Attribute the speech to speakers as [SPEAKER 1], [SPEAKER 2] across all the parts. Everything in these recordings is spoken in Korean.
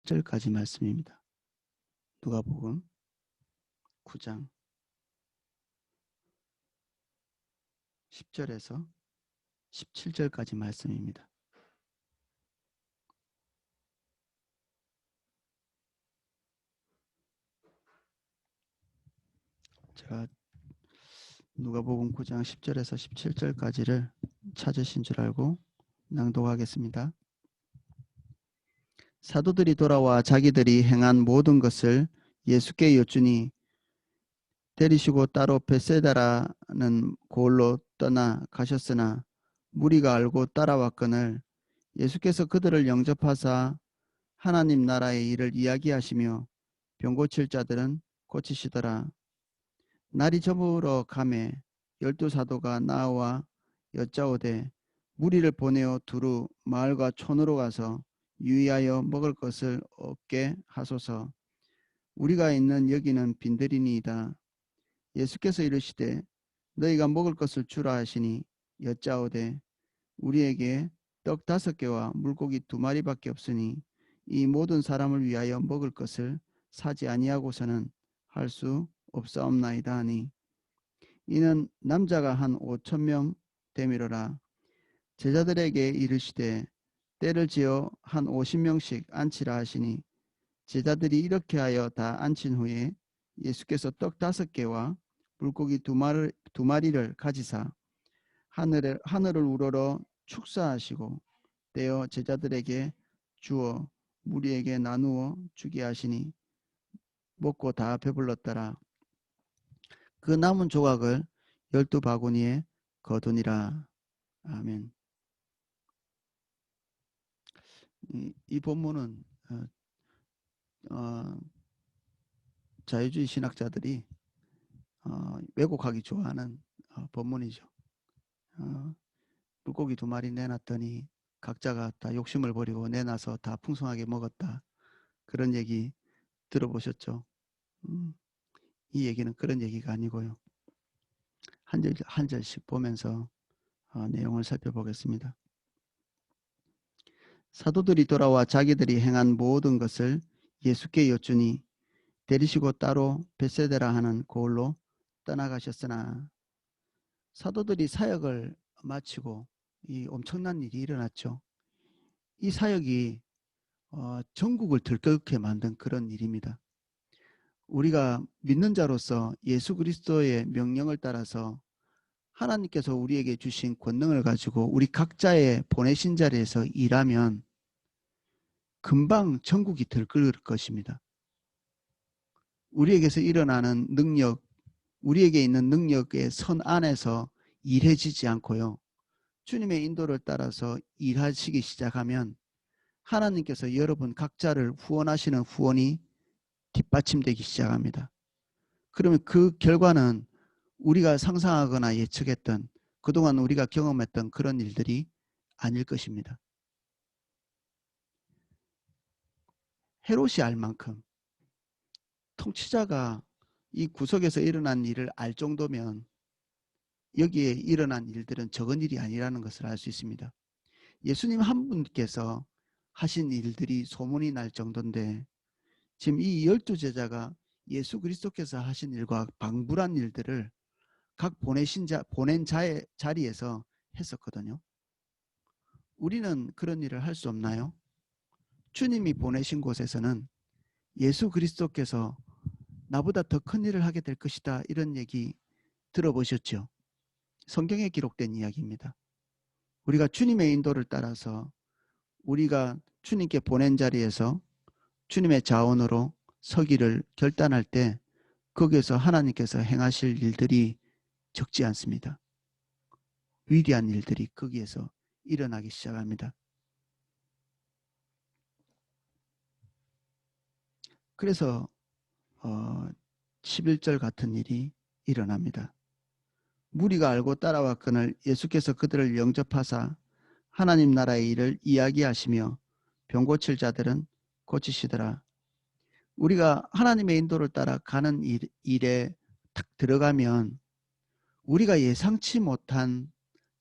[SPEAKER 1] 10절까지 말씀입니다. 누가복음 9장 10절에서 17절까지 말씀입니다. 제가 누가복음 9장 10절에서 17절까지를 찾으신 줄 알고 낭독하겠습니다. 사도들이 돌아와 자기들이 행한 모든 것을 예수께 여쭈니 데리시고 따로 벳세다라는 고을로 떠나 가셨으나 무리가 알고 따라왔거늘 예수께서 그들을 영접하사 하나님 나라의 일을 이야기하시며 병 고칠 자들은 고치시더라. 날이 저물어 가매 12사도가 나와 여짜오되 무리를 보내어 두루 마을과 촌으로 가서 유의하여 먹을 것을 얻게 하소서. 우리가 있는 여기는 빈들이니이다. 예수께서 이르시되 너희가 먹을 것을 주라 하시니 여짜오되 우리에게 떡 5개와 물고기 2마리밖에 없으니 이 모든 사람을 위하여 먹을 것을 사지 아니하고서는 할 수 없사옵나이다 하니 이는 남자가 한 5,000명 되미로라. 제자들에게 이르시되 때를 지어 한 50명씩 앉히라 하시니 제자들이 이렇게 하여 다 앉힌 후에 예수께서 떡 5개와 물고기 2마리를 가지사 하늘을 우러러 축사하시고 떼어 제자들에게 주어 무리에게 나누어 주게 하시니 먹고 다 배불렀더라. 그 남은 조각을 12바구니에 거두니라. 아멘. 이 본문은 자유주의 신학자들이 왜곡하기 좋아하는 본문이죠. 물고기 2마리 내놨더니 각자가 다 욕심을 버리고 내놔서 다 풍성하게 먹었다. 그런 얘기 들어보셨죠? 이 얘기는 그런 얘기가 아니고요. 한 절씩 보면서 내용을 살펴보겠습니다. 사도들이 돌아와 자기들이 행한 모든 것을 예수께 여쭈니 데리시고 따로 벳세다라 하는 고을로 떠나가셨으나 사도들이 사역을 마치고 이 엄청난 일이 일어났죠. 이 사역이 전국을 들끓게 만든 그런 일입니다. 우리가 믿는 자로서 예수 그리스도의 명령을 따라서 하나님께서 우리에게 주신 권능을 가지고 우리 각자의 보내신 자리에서 일하면 금방 전국이 들끓을 것입니다. 우리에게서 일어나는 능력, 우리에게 있는 능력의 선 안에서 일해지지 않고요. 주님의 인도를 따라서 일하시기 시작하면 하나님께서 여러분 각자를 후원하시는 후원이 뒷받침되기 시작합니다. 그러면 그 결과는 우리가 상상하거나 예측했던 그동안 우리가 경험했던 그런 일들이 아닐 것입니다. 헤롯이 알 만큼 통치자가 이 구석에서 일어난 일을 알 정도면 여기에 일어난 일들은 적은 일이 아니라는 것을 알 수 있습니다. 예수님 한 분께서 하신 일들이 소문이 날 정도인데 지금 이 12제자가 예수 그리스도께서 하신 일과 방불한 일들을 각 보낸 자의 자리에서 했었거든요. 우리는 그런 일을 할 수 없나요? 주님이 보내신 곳에서는 예수 그리스도께서 나보다 더 큰 일을 하게 될 것이다. 이런 얘기 들어보셨죠? 성경에 기록된 이야기입니다. 우리가 주님의 인도를 따라서 우리가 주님께 보낸 자리에서 주님의 자원으로 서기를 결단할 때 거기에서 하나님께서 행하실 일들이 적지 않습니다. 위대한 일들이 거기에서 일어나기 시작합니다. 그래서 11절 같은 일이 일어납니다. 무리가 알고 따라왔거늘 예수께서 그들을 영접하사 하나님 나라의 일을 이야기하시며 병 고칠 자들은 고치시더라. 우리가 하나님의 인도를 따라 가는 일에 탁 들어가면 우리가 예상치 못한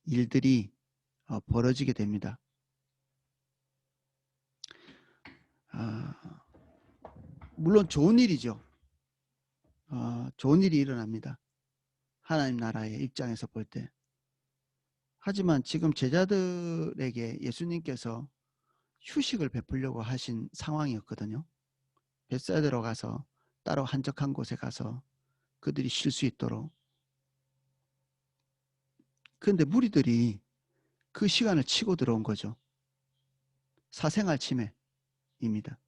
[SPEAKER 1] 일들이 벌어지게 됩니다. 물론 좋은 일이죠. 좋은 일이 일어납니다. 하나님 나라의 입장에서 볼 때. 하지만 지금 제자들에게 예수님께서 휴식을 베풀려고 하신 상황이었거든요. 벳사이다로 가서 따로 한적한 곳에 가서 그들이 쉴 수 있도록. 그런데 무리들이 그 시간을 치고 들어온 거죠. 사생활 침해입니다.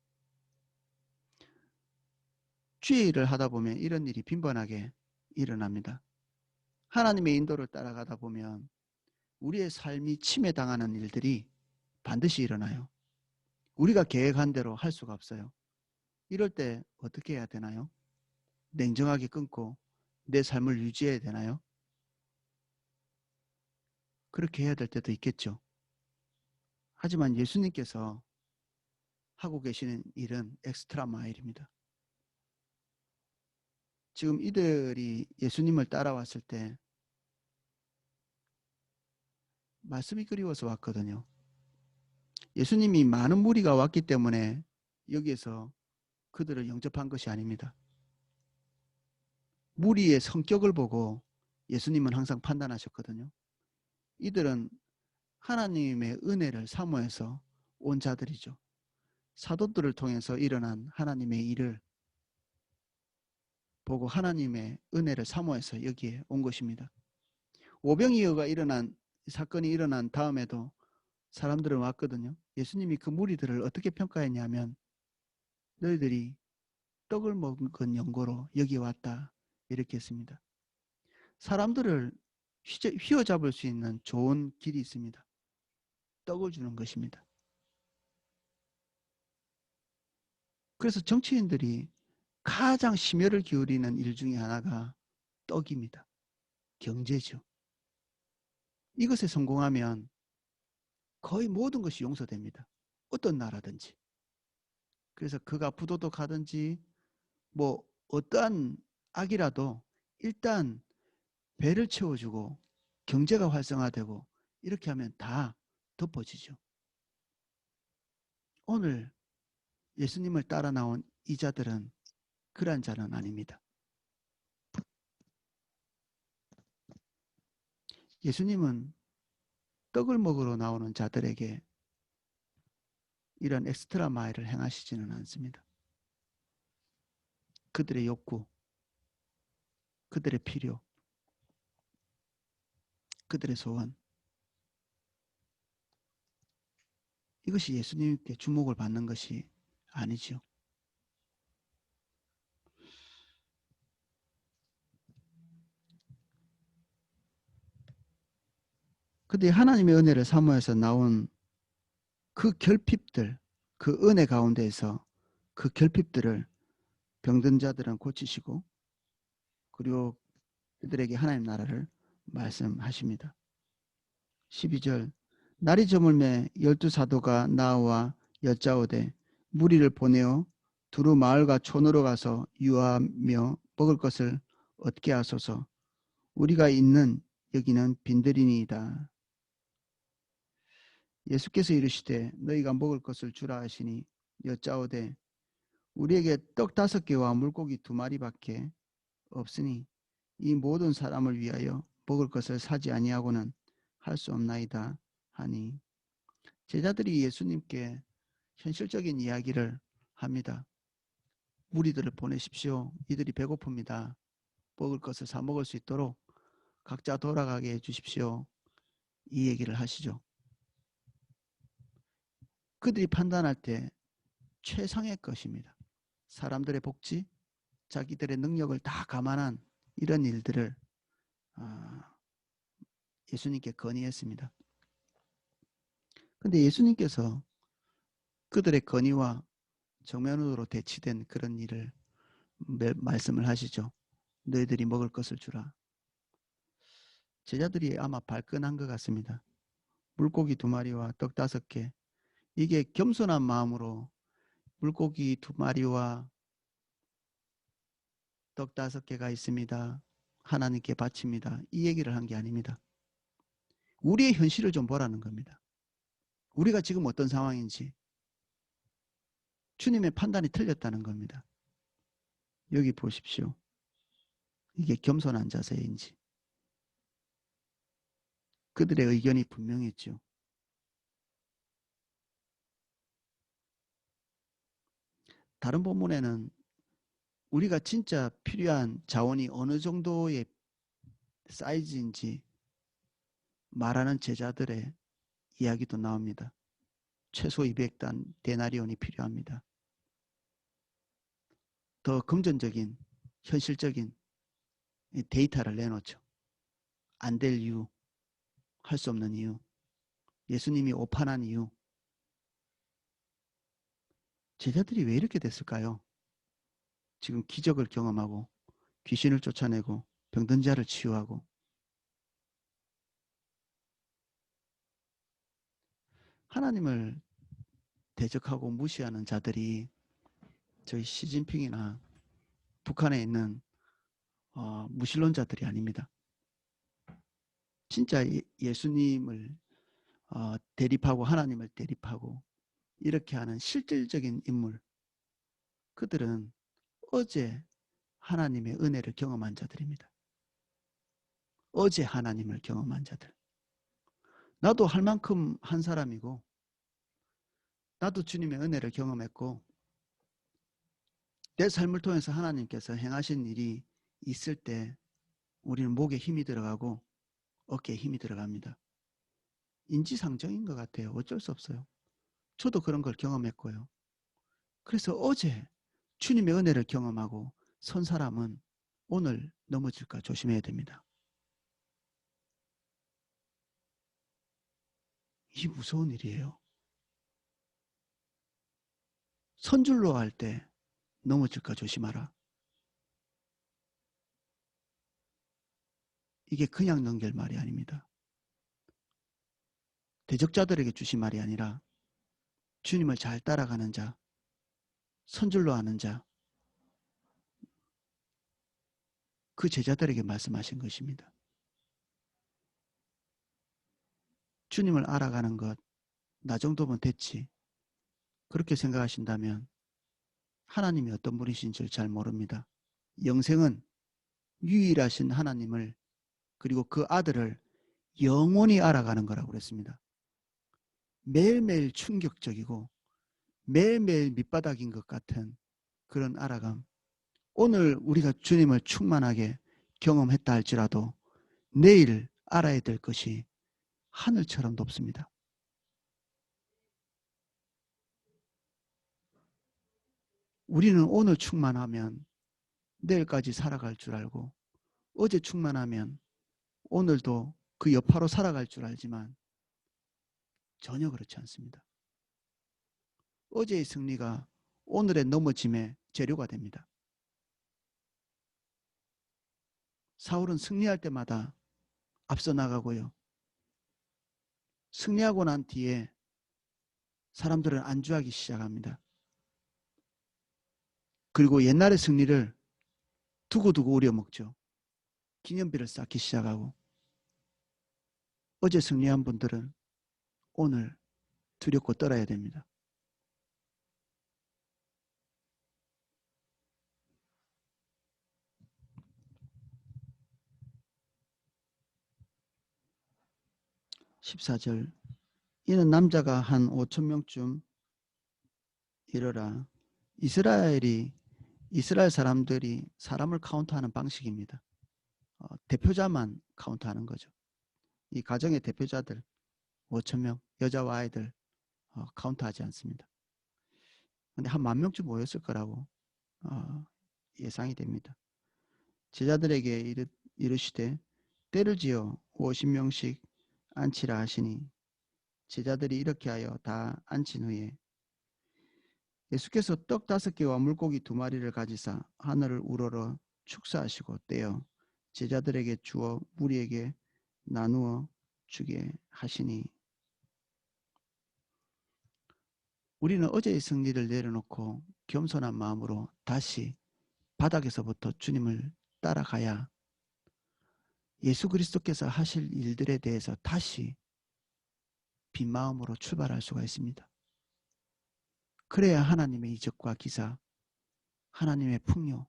[SPEAKER 1] 주의 일을 하다 보면 이런 일이 빈번하게 일어납니다. 하나님의 인도를 따라가다 보면 우리의 삶이 침해당하는 일들이 반드시 일어나요. 우리가 계획한 대로 할 수가 없어요. 이럴 때 어떻게 해야 되나요? 냉정하게 끊고 내 삶을 유지해야 되나요? 그렇게 해야 될 때도 있겠죠. 하지만 예수님께서 하고 계시는 일은 엑스트라 마일입니다. 지금 이들이 예수님을 따라왔을 때 말씀이 그리워서 왔거든요. 예수님이 많은 무리가 왔기 때문에 여기에서 그들을 영접한 것이 아닙니다. 무리의 성격을 보고 예수님은 항상 판단하셨거든요. 이들은 하나님의 은혜를 사모해서 온 자들이죠. 사도들을 통해서 일어난 하나님의 일을 보고 하나님의 은혜를 사모해서 여기에 온 것입니다. 오병이어가 일어난 사건이 일어난 다음에도 사람들은 왔거든요. 예수님이 그 무리들을 어떻게 평가했냐면 너희들이 떡을 먹은 연고로 여기 왔다 이렇게 했습니다. 사람들을 휘어잡을 수 있는 좋은 길이 있습니다. 떡을 주는 것입니다. 그래서 정치인들이 가장 심혈을 기울이는 일 중에 하나가 떡입니다. 경제죠. 이것에 성공하면 거의 모든 것이 용서됩니다. 어떤 나라든지. 그래서 그가 부도덕 하든지 뭐 어떠한 악이라도 일단 배를 채워주고 경제가 활성화되고 이렇게 하면 다 덮어지죠. 오늘 예수님을 따라 나온 이 자들은 그러한 자는 아닙니다. 예수님은 떡을 먹으러 나오는 자들에게 이런 엑스트라 마일을 행하시지는 않습니다. 그들의 욕구, 그들의 필요, 그들의 소원, 이것이 예수님께 주목을 받는 것이 아니죠. 근데 하나님의 은혜를 사모해서 나온 그 결핍들, 그 은혜 가운데에서 그 결핍들을 병든 자들은 고치시고 그리고 그들에게 하나님 나라를 말씀하십니다. 12절 날이 저물매 12사도가 나와 여짜오되 무리를 보내어 두루 마을과 촌으로 가서 유하며 먹을 것을 얻게 하소서. 우리가 있는 여기는 빈들이니이다. 예수께서 이르시되 너희가 먹을 것을 주라 하시니 여짜오되 우리에게 떡 5개와 물고기 2마리밖에 없으니 이 모든 사람을 위하여 먹을 것을 사지 아니하고는 할 수 없나이다 하니 제자들이 예수님께 현실적인 이야기를 합니다. 무리들을 보내십시오. 이들이 배고픕니다. 먹을 것을 사 먹을 수 있도록 각자 돌아가게 해주십시오. 이 얘기를 하시죠. 그들이 판단할 때 최상의 것입니다. 사람들의 복지, 자기들의 능력을 다 감안한 이런 일들을 예수님께 건의했습니다. 그런데 예수님께서 그들의 건의와 정면으로 대치된 그런 일을 말씀을 하시죠. 너희들이 먹을 것을 주라. 제자들이 아마 발끈한 것 같습니다. 물고기 2마리와 떡 5개. 이게 겸손한 마음으로 물고기 2마리와 떡 5개가 있습니다. 하나님께 바칩니다. 이 얘기를 한 게 아닙니다. 우리의 현실을 좀 보라는 겁니다. 우리가 지금 어떤 상황인지 주님의 판단이 틀렸다는 겁니다. 여기 보십시오. 이게 겸손한 자세인지. 그들의 의견이 분명했죠. 다른 본문에는 우리가 진짜 필요한 자원이 어느 정도의 사이즈인지 말하는 제자들의 이야기도 나옵니다. 최소 200데나리온이 필요합니다. 더 금전적인, 현실적인 데이터를 내놓죠. 안 될 이유, 할 수 없는 이유, 예수님이 오판한 이유. 제자들이 왜 이렇게 됐을까요? 지금 기적을 경험하고 귀신을 쫓아내고 병든 자를 치유하고 하나님을 대적하고 무시하는 자들이 저희 시진핑이나 북한에 있는 무신론자들이 아닙니다. 진짜 예수님을 대립하고 하나님을 대립하고 이렇게 하는 실질적인 인물, 그들은 어제 하나님의 은혜를 경험한 자들입니다. 어제 하나님을 경험한 자들. 나도 할 만큼 한 사람이고 나도 주님의 은혜를 경험했고 내 삶을 통해서 하나님께서 행하신 일이 있을 때 우리는 목에 힘이 들어가고 어깨에 힘이 들어갑니다. 인지상정인 것 같아요. 어쩔 수 없어요. 저도 그런 걸 경험했고요. 그래서 어제 주님의 은혜를 경험하고 선 사람은 오늘 넘어질까 조심해야 됩니다. 이 무서운 일이에요. 선줄로 할 때 넘어질까 조심하라. 이게 그냥 넘길 말이 아닙니다. 대적자들에게 주신 말이 아니라 주님을 잘 따라가는 자, 선줄로 하는 자, 그 제자들에게 말씀하신 것입니다. 주님을 알아가는 것, 나 정도면 됐지. 그렇게 생각하신다면 하나님이 어떤 분이신 줄 잘 모릅니다. 영생은 유일하신 하나님을 그리고 그 아들을 영원히 알아가는 거라고 그랬습니다. 매일매일 충격적이고 매일매일 밑바닥인 것 같은 그런 알아감. 오늘 우리가 주님을 충만하게 경험했다 할지라도 내일 알아야 될 것이 하늘처럼 높습니다. 우리는 오늘 충만하면 내일까지 살아갈 줄 알고 어제 충만하면 오늘도 그 여파로 살아갈 줄 알지만 전혀 그렇지 않습니다. 어제의 승리가 오늘의 넘어짐의 재료가 됩니다. 사울은 승리할 때마다 앞서 나가고요. 승리하고 난 뒤에 사람들은 안주하기 시작합니다. 그리고 옛날의 승리를 두고두고 우려먹죠. 기념비를 쌓기 시작하고 어제 승리한 분들은 오늘 두렵고 떨어야 됩니다. (14절) 이는 남자가 한 5,000명쯤 이르라. 이스라엘 사람들이 사람을 카운트하는 방식입니다. 대표자만 카운트하는 거죠. 이 가정의 대표자들 5,000명 여자와 아이들 카운트하지 않습니다. 근데 한 10,000명쯤 모였을 거라고 예상이 됩니다. 제자들에게 이르시되 때를 지어 50명씩 앉히라 하시니 제자들이 이렇게 하여 다 앉힌 후에 예수께서 떡 5개와 물고기 2마리를 가지사 하늘을 우러러 축사하시고 떼어 제자들에게 주어 무리에게 나누어 주게 하시니 우리는 어제의 승리를 내려놓고 겸손한 마음으로 다시 바닥에서부터 주님을 따라가야 예수 그리스도께서 하실 일들에 대해서 다시 빈 마음으로 출발할 수가 있습니다. 그래야 하나님의 이적과 기사, 하나님의 풍요,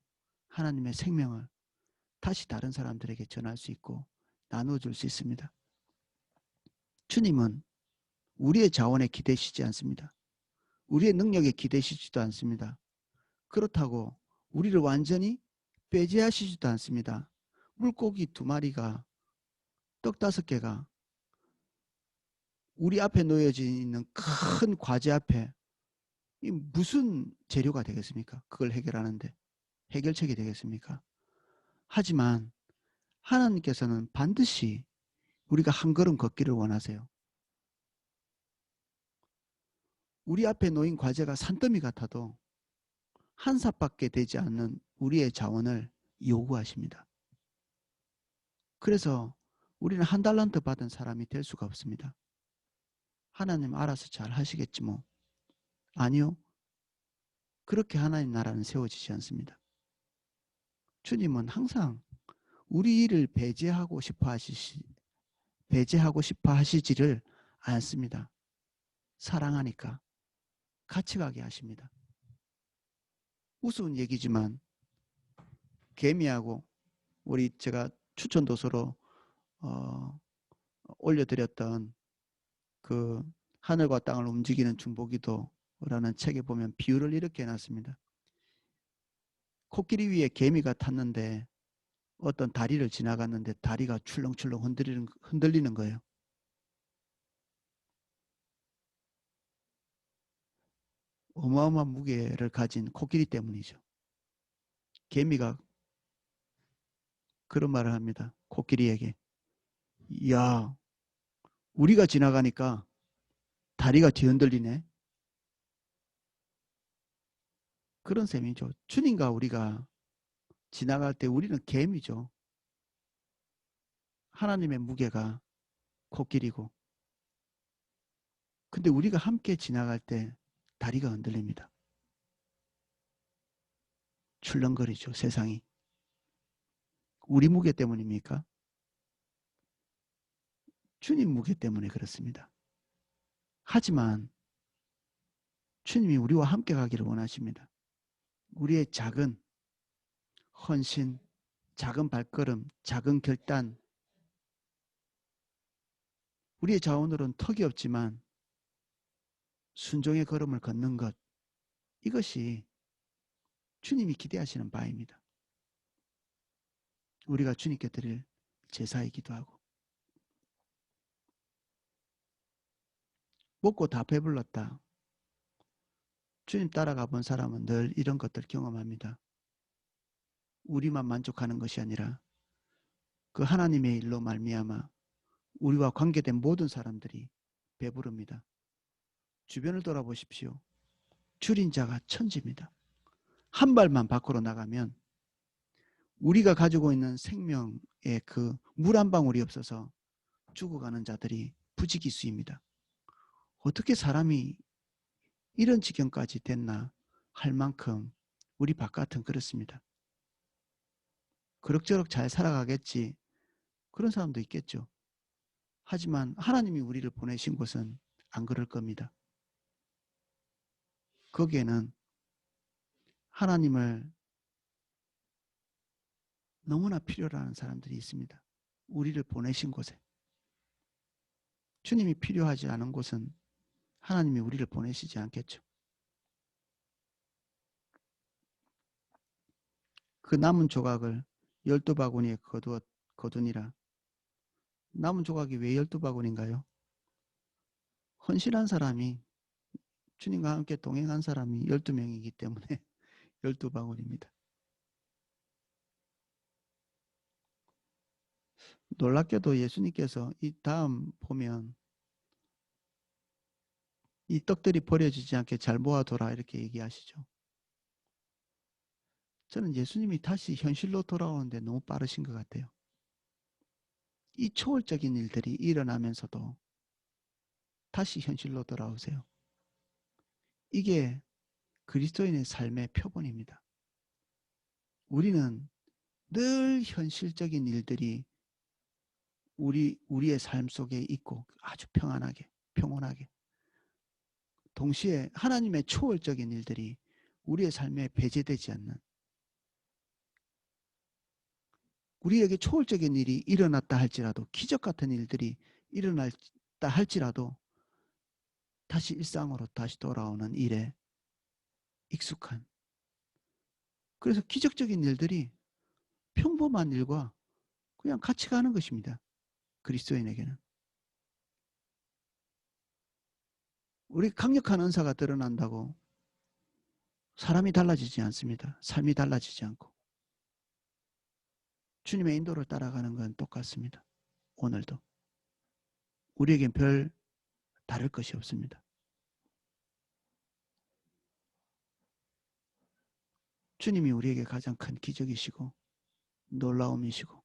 [SPEAKER 1] 하나님의 생명을 다시 다른 사람들에게 전할 수 있고 나누어줄 수 있습니다. 주님은 우리의 자원에 기대시지 않습니다. 우리의 능력에 기대시지도 않습니다. 그렇다고 우리를 완전히 배제하시지도 않습니다. 물고기 2마리가 떡 5개가 우리 앞에 놓여져 있는 큰 과제 앞에 이 무슨 재료가 되겠습니까? 그걸 해결하는데 해결책이 되겠습니까? 하지만 하나님께서는 반드시 우리가 한 걸음 걷기를 원하세요. 우리 앞에 놓인 과제가 산더미 같아도 한 삽밖에 되지 않는 우리의 자원을 요구하십니다. 그래서 우리는 1달란트 받은 사람이 될 수가 없습니다. 하나님 알아서 잘 하시겠지 뭐. 아니요. 그렇게 하나님 나라는 세워지지 않습니다. 주님은 항상 우리 일을 배제하고 싶어 하시지를 않습니다. 사랑하니까 같이 가게 하십니다. 우스운 얘기지만 개미하고 우리 제가 추천 도서로 올려드렸던 그 하늘과 땅을 움직이는 중보기도라는 책에 보면 비유를 이렇게 해놨습니다. 코끼리 위에 개미가 탔는데 어떤 다리를 지나갔는데 다리가 출렁출렁 흔들리는 거예요. 어마어마한 무게를 가진 코끼리 때문이죠. 개미가 그런 말을 합니다. 코끼리에게. 야, 우리가 지나가니까 다리가 뒤흔들리네. 그런 셈이죠. 주님과 우리가 지나갈 때 우리는 개미죠. 하나님의 무게가 코끼리고. 근데 우리가 함께 지나갈 때 다리가 흔들립니다. 출렁거리죠, 세상이. 우리 무게 때문입니까? 주님 무게 때문에 그렇습니다. 하지만 주님이 우리와 함께 가기를 원하십니다. 우리의 작은 헌신, 작은 발걸음, 작은 결단, 우리의 자원으로는 턱이 없지만 순종의 걸음을 걷는 것, 이것이 주님이 기대하시는 바입니다. 우리가 주님께 드릴 제사이기도 하고. 먹고 다 배불렀다. 주님 따라가 본 사람은 늘 이런 것들 경험합니다. 우리만 만족하는 것이 아니라 그 하나님의 일로 말미암아 우리와 관계된 모든 사람들이 배부릅니다. 주변을 돌아보십시오. 줄인 자가 천지입니다. 한 발만 밖으로 나가면 우리가 가지고 있는 생명의 그 물 한 방울이 없어서 죽어가는 자들이 부지기수입니다. 어떻게 사람이 이런 지경까지 됐나 할 만큼 우리 바깥은 그렇습니다. 그럭저럭 잘 살아가겠지. 그런 사람도 있겠죠. 하지만 하나님이 우리를 보내신 곳은 안 그럴 겁니다. 거기에는 하나님을 너무나 필요로 하는 사람들이 있습니다. 우리를 보내신 곳에. 주님이 필요하지 않은 곳은 하나님이 우리를 보내시지 않겠죠. 그 남은 조각을 12바구니에 거두니라. 남은 조각이 왜 12바구니인가요? 헌신한 사람이, 주님과 함께 동행한 사람이 12명이기 때문에 12바구니입니다. 놀랍게도 예수님께서 이 다음 보면 이 떡들이 버려지지 않게 잘 모아둬라 이렇게 얘기하시죠. 저는 예수님이 다시 현실로 돌아오는데 너무 빠르신 것 같아요. 이 초월적인 일들이 일어나면서도 다시 현실로 돌아오세요. 이게 그리스도인의 삶의 표본입니다. 우리는 늘 현실적인 일들이 우리의 삶 속에 있고 아주 평온하게 동시에 하나님의 초월적인 일들이 우리의 삶에 배제되지 않는 우리에게 초월적인 일이 일어났다 할지라도, 기적 같은 일들이 일어났다 할지라도 다시 일상으로 다시 돌아오는 일에 익숙한, 그래서 기적적인 일들이 평범한 일과 그냥 같이 가는 것입니다. 그리스도인에게는. 우리 강력한 은사가 드러난다고 사람이 달라지지 않습니다. 삶이 달라지지 않고. 주님의 인도를 따라가는 건 똑같습니다. 오늘도. 우리에겐 별 다를 것이 없습니다. 주님이 우리에게 가장 큰 기적이시고 놀라움이시고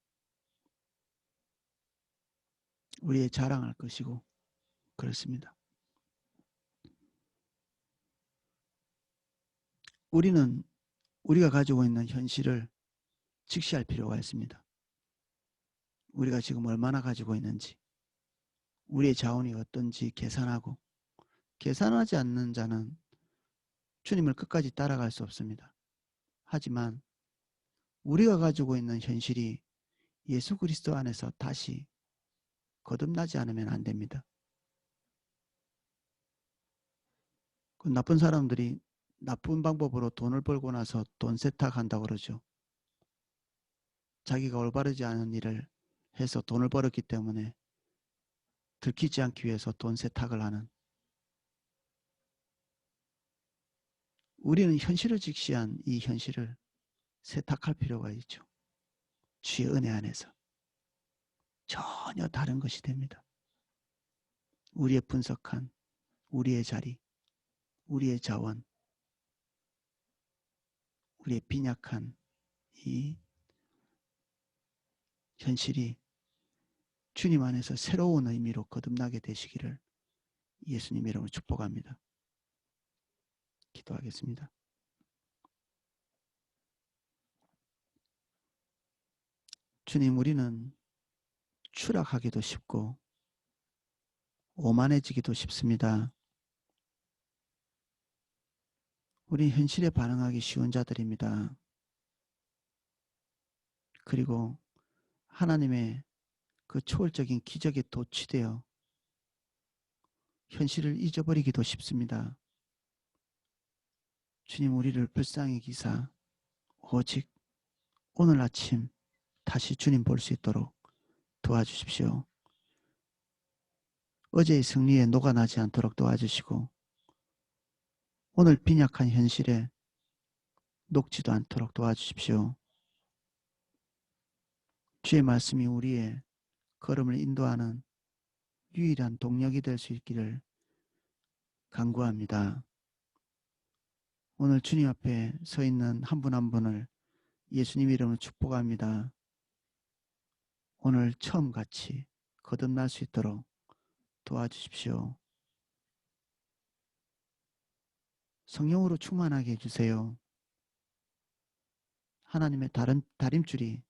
[SPEAKER 1] 우리의 자랑할 것이고 그렇습니다. 우리는 우리가 가지고 있는 현실을 직시할 필요가 있습니다. 우리가 지금 얼마나 가지고 있는지, 우리의 자원이 어떤지 계산하고, 계산하지 않는 자는 주님을 끝까지 따라갈 수 없습니다. 하지만 우리가 가지고 있는 현실이 예수 그리스도 안에서 다시 거듭나지 않으면 안 됩니다. 그 나쁜 사람들이 나쁜 방법으로 돈을 벌고 나서 돈 세탁한다고 그러죠. 자기가 올바르지 않은 일을 해서 돈을 벌었기 때문에 들키지 않기 위해서 돈 세탁을 하는, 우리는 현실을 직시한 이 현실을 세탁할 필요가 있죠. 주의 은혜 안에서 전혀 다른 것이 됩니다. 우리의 분석한 우리의 자리, 우리의 자원, 우리의 빈약한 이 현실이 주님 안에서 새로운 의미로 거듭나게 되시기를 예수님 이름으로 축복합니다. 기도하겠습니다. 주님, 우리는 추락하기도 쉽고 오만해지기도 쉽습니다. 우리 현실에 반응하기 쉬운 자들입니다. 그리고 하나님의 그 초월적인 기적에 도취되어 현실을 잊어버리기도 쉽습니다. 주님, 우리를 불쌍히 기사 오직 오늘 아침 다시 주님 볼 수 있도록 도와주십시오. 어제의 승리에 녹아나지 않도록 도와주시고 오늘 빈약한 현실에 녹지도 않도록 도와주십시오. 주의 말씀이 우리의 걸음을 인도하는 유일한 동력이 될 수 있기를 간구합니다. 오늘 주님 앞에 서 있는 한 분 한 분을 예수님 이름으로 축복합니다. 오늘 처음같이 거듭날 수 있도록 도와주십시오. 성령으로 충만하게 해주세요. 하나님의 다림줄이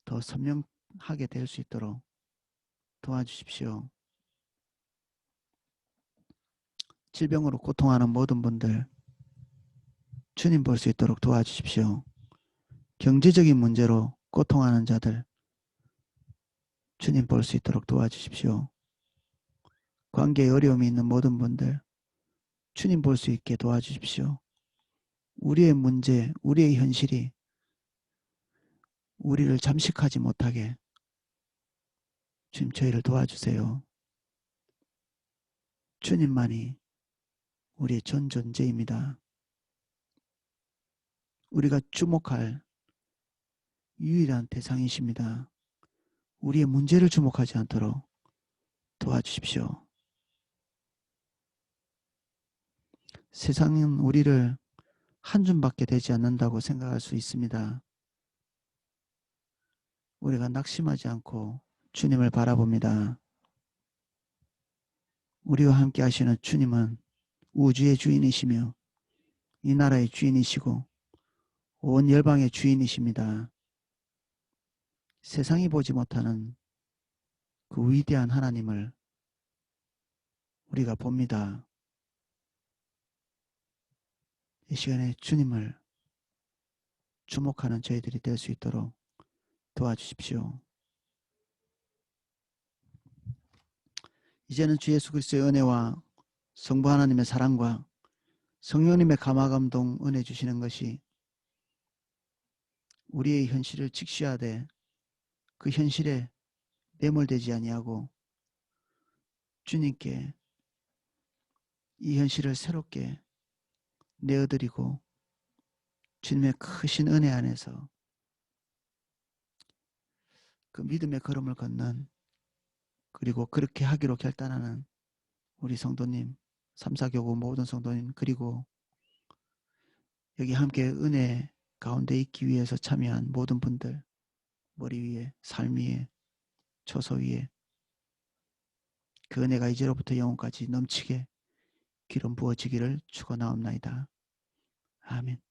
[SPEAKER 1] 더 선명하게 될 수 있도록 도와주십시오. 질병으로 고통하는 모든 분들 주님 볼 수 있도록 도와주십시오. 경제적인 문제로 고통하는 자들 주님 볼 수 있도록 도와주십시오. 관계에 어려움이 있는 모든 분들 주님 볼 수 있게 도와주십시오. 우리의 문제, 우리의 현실이 우리를 잠식하지 못하게 주님 저희를 도와주세요. 주님만이 우리의 전 존재입니다. 우리가 주목할 유일한 대상이십니다. 우리의 문제를 주목하지 않도록 도와주십시오. 세상은 우리를 한 줌밖에 되지 않는다고 생각할 수 있습니다. 우리가 낙심하지 않고 주님을 바라봅니다. 우리와 함께 하시는 주님은 우주의 주인이시며 이 나라의 주인이시고 온 열방의 주인이십니다. 세상이 보지 못하는 그 위대한 하나님을 우리가 봅니다. 이 시간에 주님을 주목하는 저희들이 될 수 있도록 도와주십시오. 이제는 주 예수 그리스도의 은혜와 성부 하나님의 사랑과 성령님의 감화감동 은혜 주시는 것이 우리의 현실을 직시하되 그 현실에 매몰되지 아니하고 주님께 이 현실을 새롭게 내어드리고 주님의 크신 은혜 안에서 그 믿음의 걸음을 걷는, 그리고 그렇게 하기로 결단하는 우리 성도님, 삼사교구 모든 성도님, 그리고 여기 함께 은혜 가운데 있기 위해서 참여한 모든 분들, 머리 위에, 삶 위에, 초소 위에 그 은혜가 이제로부터 영원까지 넘치게 기름 부어지기를 축원하옵나이다. 아멘.